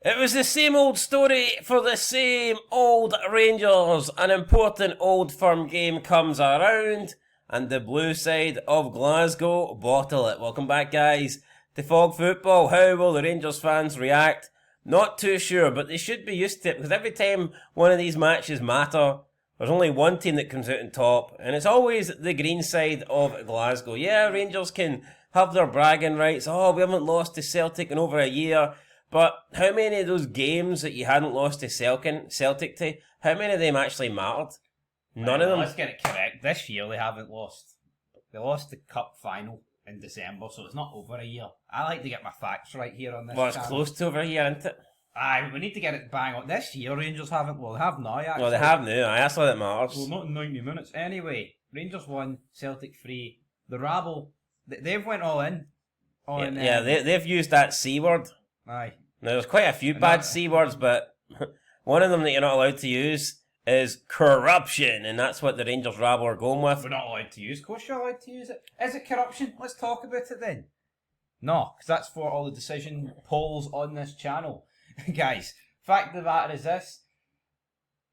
It was the same old story for the same old Rangers. An important Old Firm game comes around, and the blue side of Glasgow bottle it. Welcome back, guys, to Fog Football. How will the Rangers fans react? Not too sure, but they should be used to it, because every time one of these matches matter, there's only one team that comes out on top, and it's always the green side of Glasgow. Yeah, Rangers can have their bragging rights. Oh, we haven't lost to Celtic in over a year. But how many of those games that you hadn't lost to Celtic to, how many of them actually mattered? None of them. Let's get it correct. This year they haven't lost. They lost the cup final in December, so it's not over a year. I like to get my facts right here on this Well, it's channel. close to over a year, isn't it? Aye, we need to get it bang on. This year Rangers haven't. Well, they have now, actually. Well, they have now. That's all that matters. Well, not in 90 minutes. Anyway, Rangers won, Celtic 3. The rabble, they've went all in. They've used that C word. Aye. Now, there's quite a few bad C words, but one of them that you're not allowed to use is corruption, and that's what the Rangers rabble are going with. We're not allowed to use. Of course you're allowed to use it. Is it corruption? Let's talk about it then. No, because that's for all the decision polls on this channel. Guys, fact of the matter is this.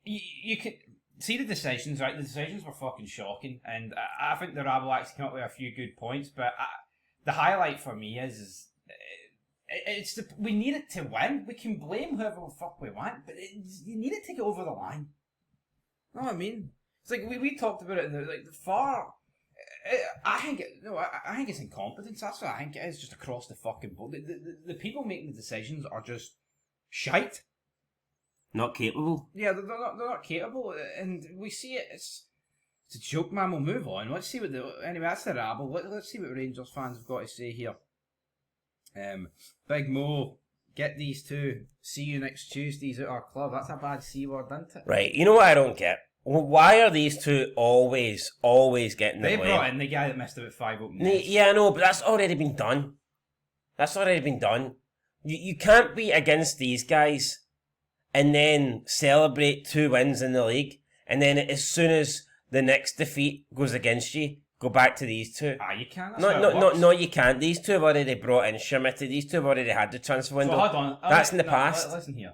You can see the decisions, right? The decisions were fucking shocking, and I think the rabble actually came up with a few good points, but the highlight for me is we need it to win. We can blame whoever the fuck we want, but you need it to get over the line. You know what I mean? It's like we talked about it in the far. I think it's incompetence. That's what I think it is. Just across the fucking board. The people making the decisions are just shite. Not capable. Yeah, they're not capable, and we see it. It's a joke, man. We'll move on. Let's see what anyway. That's the rabble. Let's see what Rangers fans have got to say here. Big Mo, get these two. See you next Tuesdays at our club. That's a bad C word, isn't it? Right, you know what I don't get? Why are these two always getting the blame? They brought in the guy that missed about 5 openings. Yeah, I know, but that's already been done. You can't be against these guys and then celebrate 2 wins in the league, and then as soon as the next defeat goes against you, go back to these two. You can. No, you can't. These two have already brought in Schmidt. These two have already had the transfer window. So hold on. That's in the past. Listen here,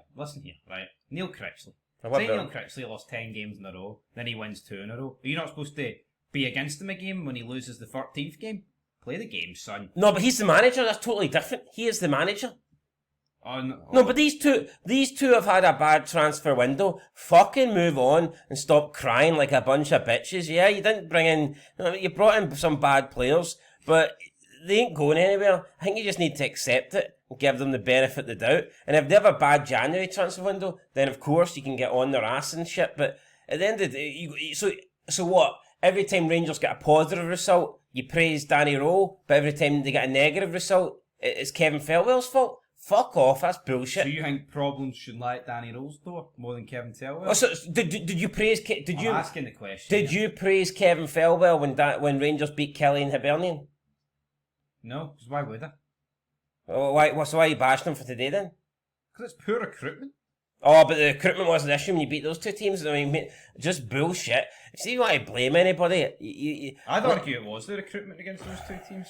right? Neil Critchley. Say Neil Critchley lost 10 games in a row, then he wins 2 in a row. Are you not supposed to be against him a game when he loses the 13th game? Play the game, son. No, but he's the manager. That's totally different. He is the manager. No, but these two have had a bad transfer window. Fucking move on and stop crying like a bunch of bitches. Yeah, you didn't bring in, you brought in some bad players, but they ain't going anywhere. I think you just need to accept it and give them the benefit of the doubt. And if they have a bad January transfer window, then of course you can get on their ass and shit. But at the end of the day, so what? Every time Rangers get a positive result, you praise Danny Rowe, but every time they get a negative result, it's Kevin Thelwell's fault. Fuck off, that's bullshit. So you think problems should lie at Danny Rowe's door more than Kevin Thelwell? Oh, so did you praise? I'm asking the question. Did you praise Kevin Thelwell when Rangers beat Kelly and Hibernian? No, because why would I? Oh, why are you bashing him for today then? Because it's poor recruitment. Oh, but the recruitment wasn't the issue when you beat those two teams. I mean, just bullshit. If you want to blame anybody, I'd argue it was the recruitment against those two teams.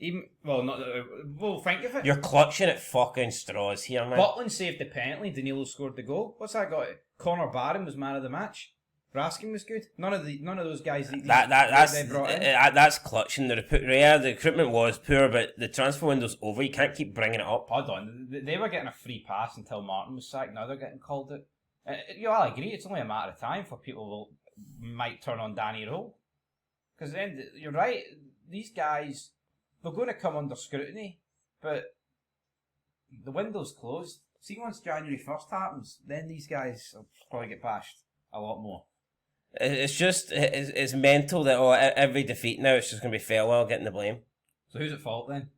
Think of it. You're clutching at fucking straws here, man. Butland saved the penalty. Danilo scored the goal. What's that got? Connor Barron was man of the match. Raskin was good. None of those guys. They brought in. That's clutching. The recruitment was poor, but the transfer window's over. You can't keep bringing it up. Hold on. They were getting a free pass until Martin was sacked. Now they're getting called out. I'll agree. It's only a matter of time for people might turn on Danny Rowe. Because then you're right. These guys, they're going to come under scrutiny, but the window's closed. See, once January 1st happens, then these guys will probably get bashed a lot more. It's just, it's mental that every defeat now it's just going to be Thelwell getting the blame. So who's at fault then?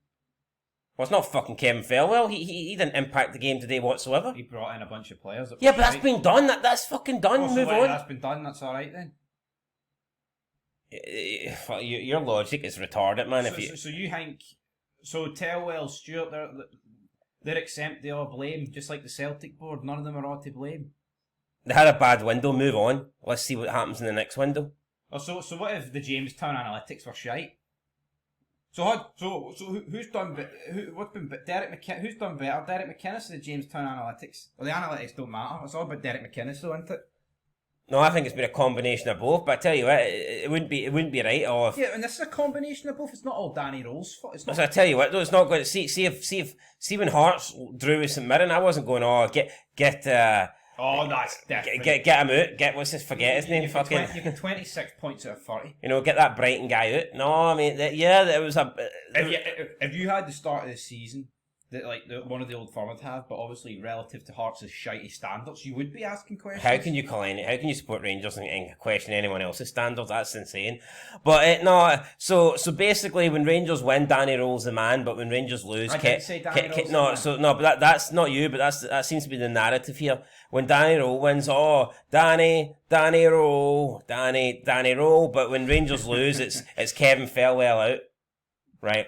Well, it's not fucking Kevin Thelwell. He didn't impact the game today whatsoever. He brought in a bunch of players. Yeah, but that's been done. That's fucking done. Move on. That's been done. That's all right then. Your logic is retarded, man. So you think Thelwell, Stewart, they're exempt of all blame, just like the Celtic board. None of them are all to blame. They had a bad window. Move on. Let's see what happens in the next window. So what if the Jamestown analytics were shite? Who's done? What's been? Derek McKinnon. Who's done better? Derek McInnes or the Jamestown analytics? Well, the analytics don't matter. It's all about Derek McInnes, though, isn't it? No, I think it's been a combination of both. But I tell you what, it wouldn't be right. Or if, yeah, and this is a combination of both. It's not all Danny Roll's fault. It's not. So I tell you what, though, it's not going to see when Hearts drew with St Mirren. I wasn't going. Oh, get. Oh, that's different. Get him out. Get what's his? Forget his name. Fucking. You can 26 points out of 30. You know, get that Brighton guy out. No, I mean, it was a. If you had the start of the season that one of the old firm would have, but obviously relative to Hearts' shitey standards, you would be asking questions. How can you call any? How can you support Rangers and question anyone else's standards? That's insane. But no, so basically, when Rangers win, Danny Roll's the man. But when Rangers lose, I didn't say Danny Roll's the man. But that's not you. But that seems to be the narrative here. When Danny Roll wins, Danny Roll. But when Rangers lose, it's Kevin Thelwell out. Right,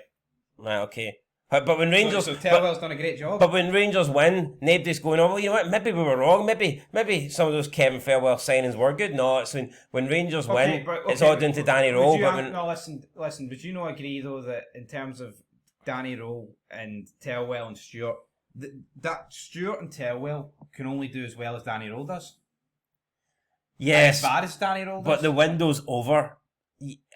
okay. But when Rangers, so Thelwell's done a great job. But when Rangers win, nobody's going, oh, well, you know what? Maybe we were wrong. Maybe some of those Kevin Thelwell signings were good. No, it's when Rangers win, it's all down to Danny Roll. Listen. Would you not agree though that in terms of Danny Roll and Thelwell and Stewart, that Stewart and Thelwell can only do as well as Danny Roll does? Yes, as bad as Danny Roll does. But the window's over.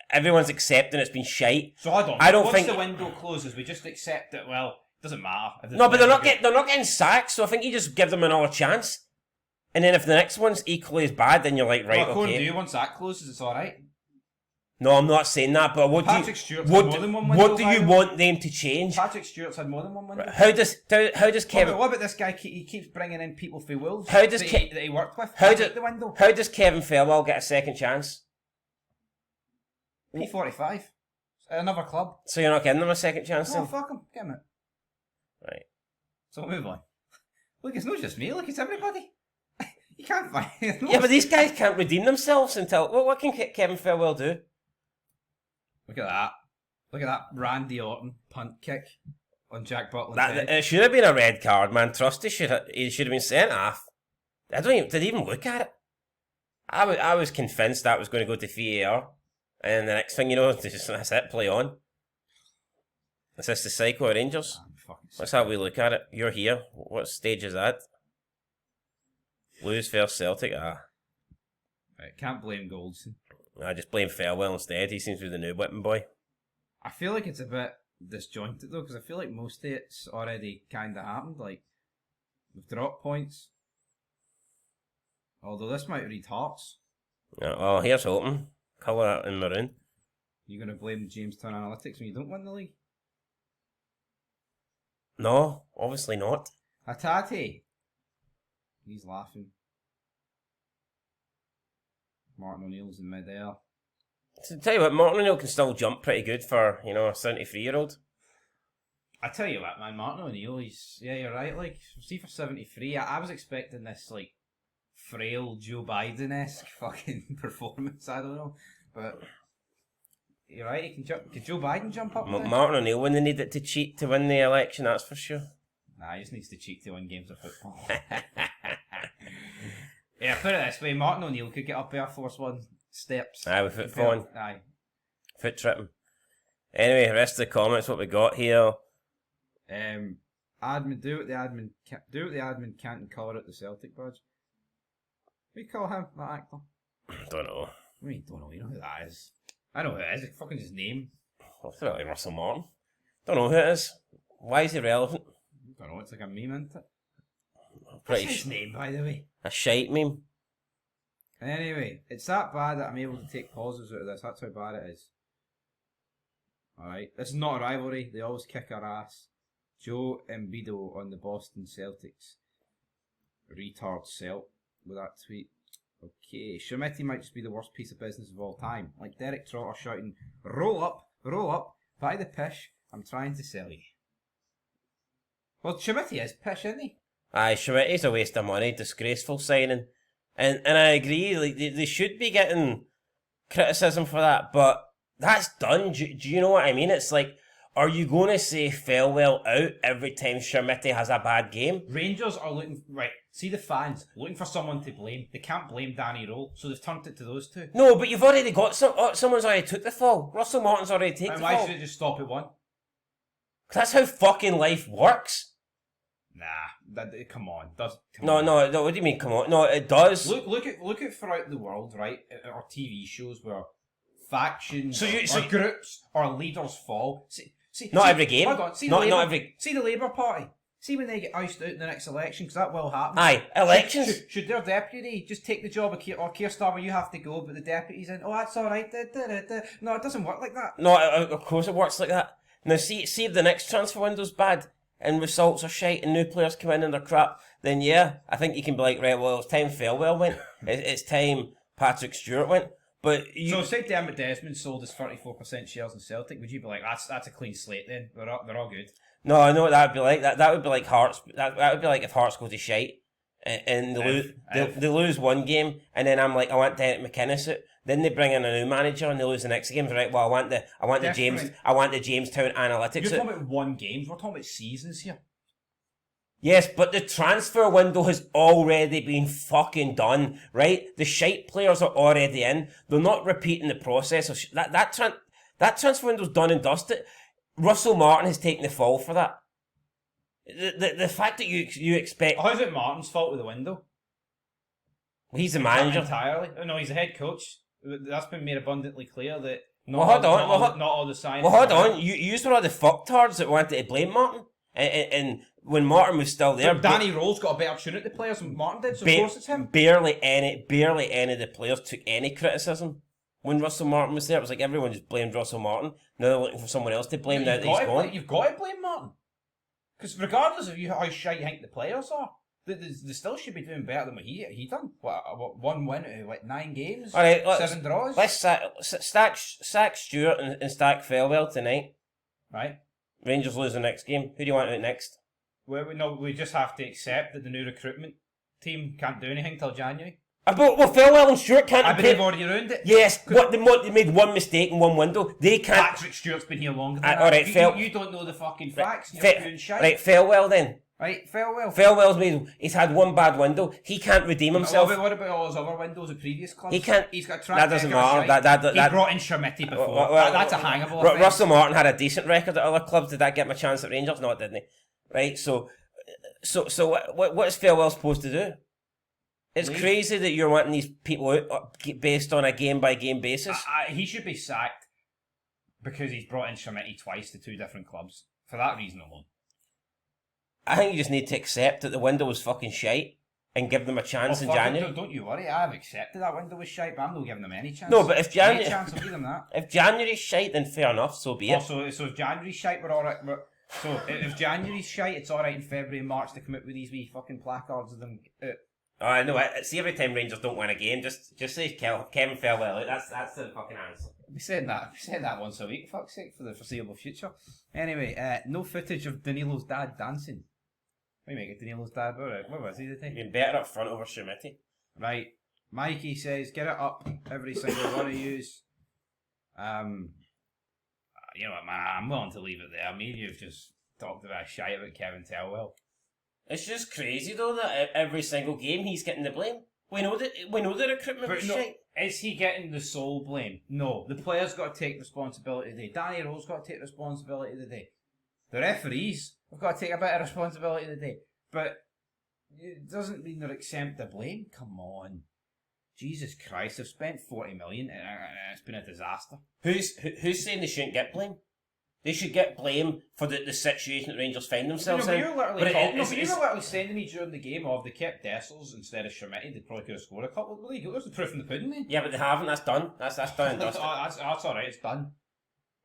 Everyone's accepting it's been shite. So I don't think the window closes, we just accept it. Well, it doesn't matter. No, but they're not getting sacked. So I think you just give them another chance, and then if the next one's equally as bad, then you're like, right, well, according okay. to you, once that closes, it's all right. No, I'm not saying that. But what do you want them to change? Patrick Stewart's had more than one window. How does Kevin? What about this guy? He keeps bringing in people for Wolves. How does that he worked with? How does Kevin Thelwell get a second chance? P45. Another club. So you're not giving them a second chance then? No, fuck him. Give him it. Right. So we'll move on. Look, it's not just me. Look, it's everybody. You can't find it. Yeah, but these guys can't redeem themselves until... What can Kevin Thelwell do? Look at that. Look at that Randy Orton punt kick on Jack Butland's head. It should have been a red card, man. Trusty should have been sent off. Did he even look at it? I was convinced that was going to go to VAR. And the next thing you know, that's it, play on. Is this the Psycho Rangers? That's how we look at it. You're here. What stage is that? Blues versus Celtic? Right, can't blame Goldson. I just blame Thelwell instead. He seems to be the new whipping boy. I feel like it's a bit disjointed though, because I feel like most of it's already kind of happened. Like, we've dropped points. Although this might read Hearts. Yeah, well, here's hoping. Colour in maroon. You're going to blame the Jamestown analytics when you don't win the league? No, obviously not. Hatate. He's laughing. Martin O'Neill's in mid-air. To tell you what, Martin O'Neill can still jump pretty good for, a 73-year-old. I tell you what, man, Martin O'Neill, you're right, like, see for 73, I was expecting this, like, frail Joe Biden-esque fucking performance, I don't know, but you're right, he can jump. Could Joe Biden jump up? Martin O'Neill wouldn't need it to cheat to win the election, that's for sure. Nah, he just needs to cheat to win games of football. Yeah, put it this way, Martin O'Neill could get up Air Force One steps. Aye, with foot falling. Aye. Foot tripping. Anyway, rest of the comments, what we got here. Admin, do what the admin can't and call it the Celtic badge. What do you call him, that actor? Don't know. I mean, don't know, you know who that is. I know who it is, it's fucking his name. What's it like Russell Martin? Don't know who it is. Why is he relevant? I don't know, it's like a meme, isn't it? Pretty What's his name, by the way? A shite meme. Anyway, it's that bad that I'm able to take pauses out of this. That's how bad it is. Alright, this is not a rivalry. They always kick our ass. Joe Embido on the Boston Celtics. Retard Celt with that tweet. Okay, Schmidt might just be the worst piece of business of all time. Like Derek Trotter shouting, roll up, buy the pish, I'm trying to sell you. Well, Schmidt is pish, isn't he? Aye, Schmidt's a waste of money, disgraceful signing. And I agree, like they should be getting criticism for that, but that's done. Do you know what I mean? It's like, Are you going to say Thelwell out every time Shermitty has a bad game? Rangers are looking... Right, see the fans looking for someone to blame. They can't blame Danny Rowe, so they've turned it to those two. No, but you've already got someone's already took the fall. Russell Martin's already taken the fall. And why should it just stop at one? That's how fucking life works. Nah, come on. No, what do you mean, come on? No, it does. Look at throughout the world, right? Or TV shows where factions or groups or leaders fall. Not every game. Hold on. See the Labour Party. See when they get ousted out in the next election, because that will happen. Aye, elections. Should their deputy just take the job of Keir Starmer? You have to go, but the deputy's in. Oh, that's all right. No, it doesn't work like that. No, of course it works like that. Now, see if the next transfer window's bad and results are shite and new players come in and they're crap, then yeah, I think you can be like, right, well, it's time Thelwell went. It's time Patrick Stewart went. But so say Dermot Desmond sold his 34% shares in Celtic, would you be like, that's a clean slate then? They're all good. No, I know what that would be like. That would be like Hearts. That would be like if Hearts go to shite and they lose one game, and then I'm like, I want Derek McInnes out. Then they bring in a new manager and they lose the next game. Right? Well, I want the Jamestown Analytics. You're talking about one game. We're talking about seasons here. Yes, but the transfer window has already been fucking done, right? The shite players are already in. They're not repeating the process. That transfer window's done and dusted. Russell Martin has taken the fall for that. The fact that you expect... How's it Martin's fault with the window? He's the manager. Not entirely. No, he's the head coach. That's been made abundantly clear that not all the signs... Well, hold on. You were all the fucktards that wanted to blame Martin. And when Martin was still there... So Danny Rowe's got a better tune at the players than Martin did, so of course it's him. Barely any of the players took any criticism when Russell Martin was there. It was like everyone just blamed Russell Martin. Now they're looking for someone else to blame now that he's gone. You've got to blame Martin. Because regardless of how shite you think the players are, they still should be doing better than what he done. What 1 win out of 9 games? All right, 7 draws? Let's sack Stewart and stack Thelwell tonight. Right. Rangers lose the next game. Who do you want out next? We just have to accept that the new recruitment team can't do anything till January. Well, Thelwell and Stewart can't... But they've already ruined it. Yes, they made one mistake in one window. They can't... Patrick Stewart's been here longer than that. All right, you don't know the fucking facts. Right, Thelwell then. Right, Thelwell. Thelwell's he's had one bad window. He can't redeem himself. What about all his other windows of previous clubs? He can't. He's got a track that doesn't matter. He brought in Shermitty before. That's a hangable offence. Russell Martin had a decent record at other clubs. Did that get him a chance at Rangers? No, it didn't. Right. So what's Thelwell supposed to do? It's crazy that you're wanting these people out based on a game by game basis. He should be sacked because he's brought in Shermitty twice to 2 different clubs for that reason alone. I think you just need to accept that the window was fucking shite and give them a chance in January. Don't you worry, I've accepted that window was shite, but I'm not giving them any chance. No, but if January... Any chance, I'll give them that. If January's shite, then fair enough, so be it. So if January's shite, we're alright. So if January's shite, it's alright in February and March to come out with these wee fucking placards of them. I know. See, every time Rangers don't win a game, just say Kevin Thelwell. That's the fucking answer. We said that once a week, fuck's sake, for the foreseeable future. Anyway, no footage of Danilo's dad dancing. What do you make of Danilo's dad? What was he the time? Been better up front over Shermitty. Right. Mikey says, get it up, every single one of yous. You know what, man, I'm willing to leave it there. Maybe you've just talked about shite about Kevin Thelwell. It's just crazy though that every single game he's getting the blame. We know the recruitment was shite. Is he getting the sole blame? No. The players got to take responsibility today. Danny Rowe's got to take responsibility today. The referees have got to take a bit of responsibility today. But it doesn't mean they're exempt of blame. Come on. Jesus Christ, they've spent 40 million and it's been a disaster. Who's saying they shouldn't get blame? They should get blame for the situation that Rangers find themselves in. You were literally sending me during the game they kept Dessels instead of Shermitty. They probably could have scored a couple. There's the proof in the pudding, man. Yeah, but they haven't. That's done. That's done and dusted. That's alright, it's done.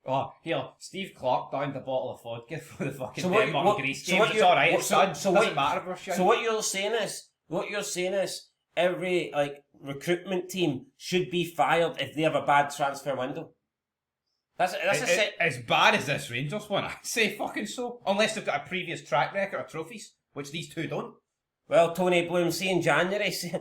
Oh, here, Steve Clark downed a bottle of vodka for the fucking Denmark Greece game. It's alright, it's done. Doesn't matter if we're shit. So what you're saying is every recruitment team should be fired if they have a bad transfer window. That's as bad as this Rangers one, I'd say fucking so. Unless they've got a previous track record of trophies, which these two don't. Well, Tony Bloom, see in January, see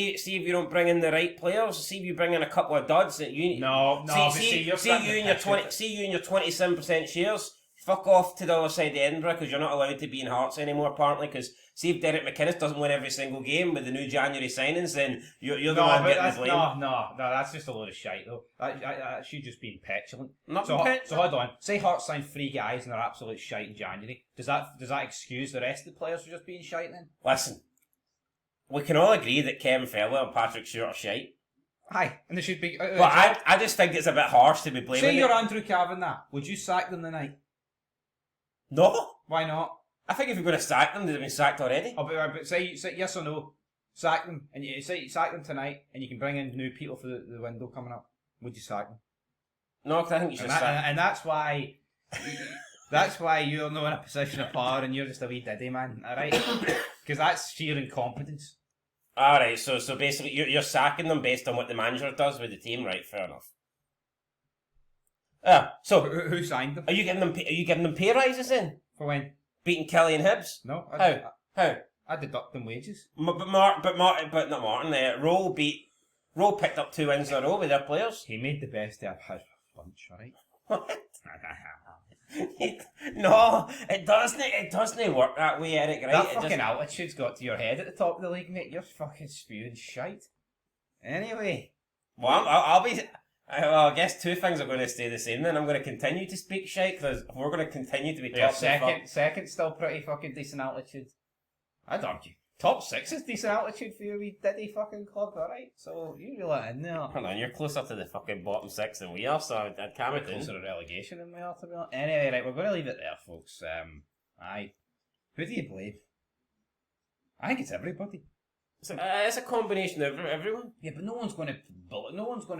if you don't bring in the right players. See if you bring in a couple of duds that you. No. See you in your 27% shares. fuck off to the other side of Edinburgh because you're not allowed to be in Hearts anymore, apparently. Because see if Derek McInnes doesn't win every single game with the new January signings, then you're the one getting the blame. No, that's just a load of shite, though. That should just be petulant. So hold on. Say Hearts signed 3 guys and they're absolute shite in January. Does that excuse the rest of the players for just being shite then? Listen, we can all agree that Kevin Thelwell and Patrick Stewart are shite. Aye, and they should be... but I just think it's a bit harsh to be blaming Say you're Andrew Kavanagh. Would you sack them tonight? No. Why not? I think if you're going to sack them, they'd have been sacked already. Oh, but say yes or no. Sack them, and you say you sack them tonight, and you can bring in new people for the window coming up. Would you sack them? No, because I think you should sack. And that's why... that's why you're not in a position of power, and you're just a wee diddy, man. Alright? Because that's sheer incompetence. Alright, so basically you're sacking them based on what the manager does with the team, right? Fair enough. So who signed them? Are you giving them pay rises then? For when? Beating Kelly and Hibbs? No. How? I deduct them wages. But not Martin. Roll picked up 2 wins in a row with their players. He made the best of his bunch, right? What? No, it doesn't work that way, Eric. Right? That fucking altitude's got to your head at the top of the league, mate. You're fucking spewing shite. Anyway, well, I'll be. Well, I guess 2 things are going to stay the same. Then I'm going to continue to speak shite because we're going to continue to be top. Second, still pretty fucking decent altitude. I'd argue top 6 is decent altitude for your wee diddy fucking club, alright? So you reel it in there. Hold on, you're closer to the fucking bottom 6 than we are, so I'd calm it down. Closer to relegation than we are, to be honest. Anyway, right, we're going to leave it there, folks. Who do you blame? I think it's everybody. It's a combination of everyone. Yeah, but no one's going to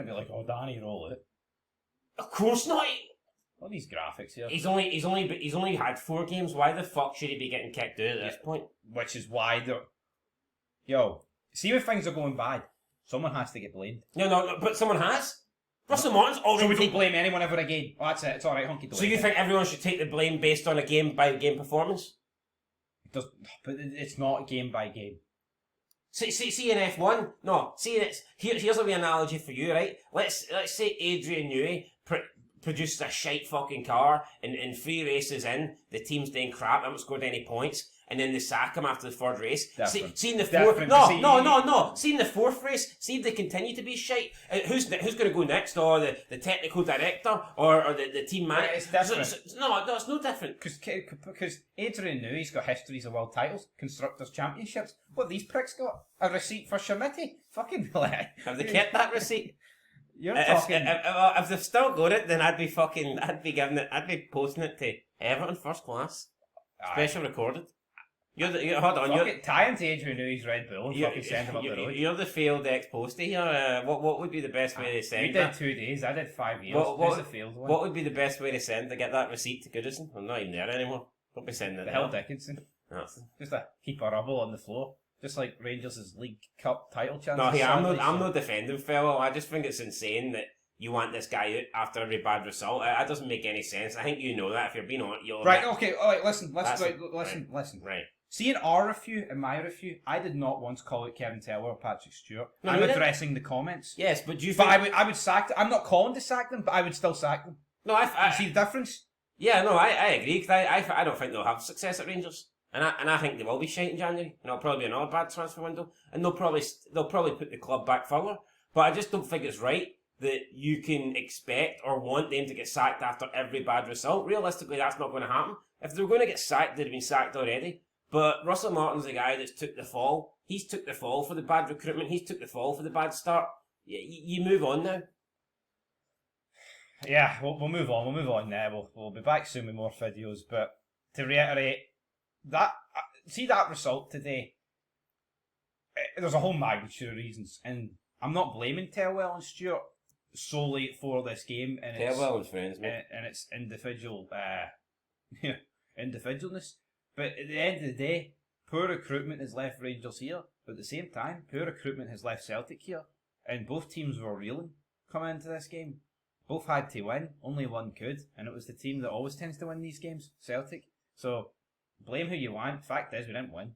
be like, oh, Danny, roll it. Of course not. All these graphics here. He's only had 4 games. Why the fuck should he be getting kicked out at this point? Which is why they're... Yo, see when things are going bad, someone has to get blamed. No, but someone has. Russell Martin's already... So we don't blame anyone ever again. Oh, that's it. It's alright, hunky dory. So you think everyone should take the blame based on a game-by-game performance? But it's not game by game. See in F1? No, here's a wee analogy for you, right? Let's say Adrian Newey produces a shite fucking car and 3 races in, the team's doing crap, haven't scored any points, and then they sack him after the 3rd race. See in the 4th... No. See in the 4th race, see if they continue to be shite. Who's going to go next? Or the technical director? Or the team manager? It's different. No, it's no different. Because Adrian Newey's got histories of world titles, Constructors' Championships. What these pricks got? A receipt for Shamiti? Fucking have they kept that receipt? You're talking... If they've still got it, then I'd be posting it to Everton First Class. Special recorded. Hold on. Tie him to Adrian Newey's Red Bull and fucking send him up the road. You're the failed ex-postie here. What would be the best way to send We did 2 days, I did 5 years. Who's the failed one? What would be the best way to send to get that receipt to Goodison? I'm not even there anymore. Don't be sending it The hell Dickinson. Just a heap of rubble on the floor. Just like Rangers' League Cup title chance. No, I'm not defending Thelwell. I just think it's insane that you want this guy out after every bad result. That doesn't make any sense. I think you know that. If you're being honest, you'll... Right, okay, alright, listen. Right. See, in our review, in my review, I did not once call out Kevin Thelwell or Patrick Stewart. No, I'm addressing the comments. Yes, but you. But I would sack them. I'm not calling to sack them, but I would still sack them. No, I see the difference. Yeah, no, I agree. Cause I don't think they'll have success at Rangers, and I think they will be shite in January. And it'll probably be another bad transfer window, and they'll probably put the club back further. But I just don't think it's right that you can expect or want them to get sacked after every bad result. Realistically, that's not going to happen. If they were going to get sacked, they'd have been sacked already. But Russell Martin's the guy that's took the fall. He's took the fall for the bad recruitment. He's took the fall for the bad start. You move on now. Yeah, we'll move on. We'll move on now. We'll be back soon with more videos. But to reiterate, that result today, there's a whole magnitude of reasons. And I'm not blaming Thelwell and Stewart solely for this game. And Thelwell and friends, mate. And its individualness. But at the end of the day, poor recruitment has left Rangers here. But at the same time, poor recruitment has left Celtic here. And both teams were reeling coming into this game. Both had to win. Only one could. And it was the team that always tends to win these games, Celtic. So, blame who you want. Fact is, we didn't win.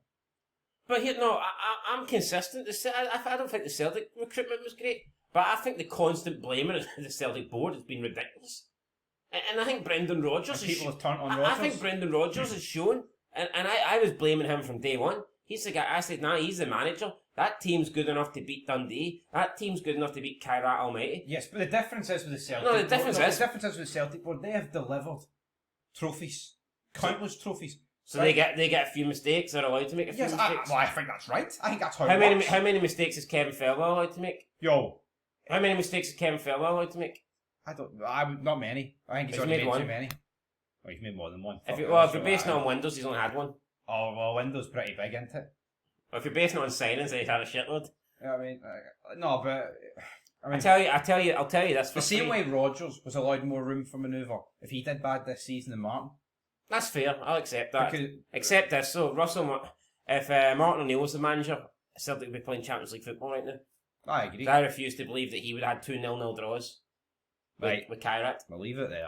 But here, no, I'm consistent. I don't think the Celtic recruitment was great. But I think the constant blaming of the Celtic board has been ridiculous. And I think Brendan Rodgers And people have turned on Rodgers. I think Brendan Rodgers has shown, and I was blaming him from day one. He's the guy. I said, nah, he's the manager. That team's good enough to beat Dundee. That team's good enough to beat Kairat Almighty. Yes, but the difference is with the Celtic. No, the difference with the Celtic board, they have delivered trophies, countless trophies. So right? they get a few mistakes. They're allowed to make a few mistakes. I think that's right. I think that's how many mistakes is Kevin Thelwell allowed to make? How many mistakes is Kevin Thelwell allowed to make? Not many. I think he's already made too many. Well, he's made more than one. If you're basing it on Windows, he's only had one. Oh, well, Windows pretty big, isn't it? Well, if you're basing it on signings, then he's had a shitload. I mean, no, but I mean, I'll tell you this. The same way Rodgers was allowed more room for manoeuvre if he did bad this season than Martin. That's fair. I'll accept that. Except this. So if Martin O'Neill was the manager, Celtic would be playing Champions League football right now. I agree. I refuse to believe that he would have had 2-0 draws. With Kairat. We'll leave it there.